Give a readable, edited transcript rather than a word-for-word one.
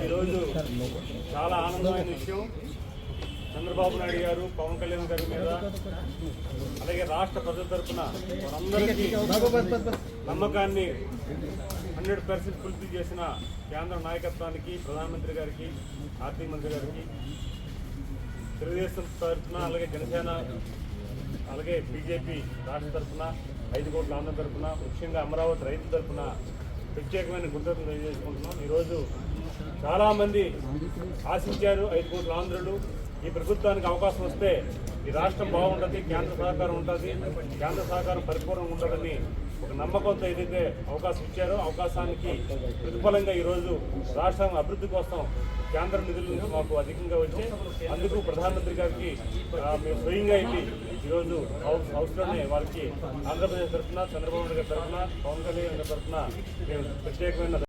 ఈరోజు చాలా ఆనందమైన విషయం. చంద్రబాబు నాయుడు గారు, పవన్ కళ్యాణ్ గారి మీద, అలాగే రాష్ట్ర ప్రజల తరఫున వారందరికీ నమ్మకాన్ని 100% ఫుల్ఫిల్ చేసిన కేంద్ర నాయకత్వానికి, ప్రధానమంత్రి గారికి, ఆర్థిక మంత్రి గారికి, తెలుగుదేశం తరఫున, అలాగే జనసేన, అలాగే బీజేపీ రాష్ట్ర తరఫున, 5 కోట్ల ఆంధ్ర తరఫున, ముఖ్యంగా అమరావతి రైతుల తరఫున ప్రత్యేకమైన కృతజ్ఞతలు తెలియజేసుకుంటున్నాం. ఈరోజు చాలామంది ఆశించారు 5 కోట్ల ఆంధ్రులు ఈ ప్రభుత్వానికి అవకాశం వస్తే ఈ రాష్ట్రం బాగుంటుంది, కేంద్ర సహకారం ఉంటుంది, కేంద్ర సహకారం పరిపూర్ణంగా ఉంటుందని ఒక నమ్మకంతో ఏదైతే అవకాశం ఇచ్చారో అవకాశానికి ప్రతిఫలంగా ఈరోజు రాష్ట్రం అభివృద్ధి కోసం కేంద్ర నిధులు మాకు అధికంగా వచ్చాయి. అందుకు ప్రధానమంత్రి గారికి మేము స్వయంగా వెళ్ళి ఈరోజు హౌస్లోనే వారికి ఆంధ్రప్రదేశ్ తరఫున, చంద్రబాబు నాయుడు గారి తరఫున, పవన్ కళ్యాణ్ గారి తరఫున మేము ప్రత్యేకమైన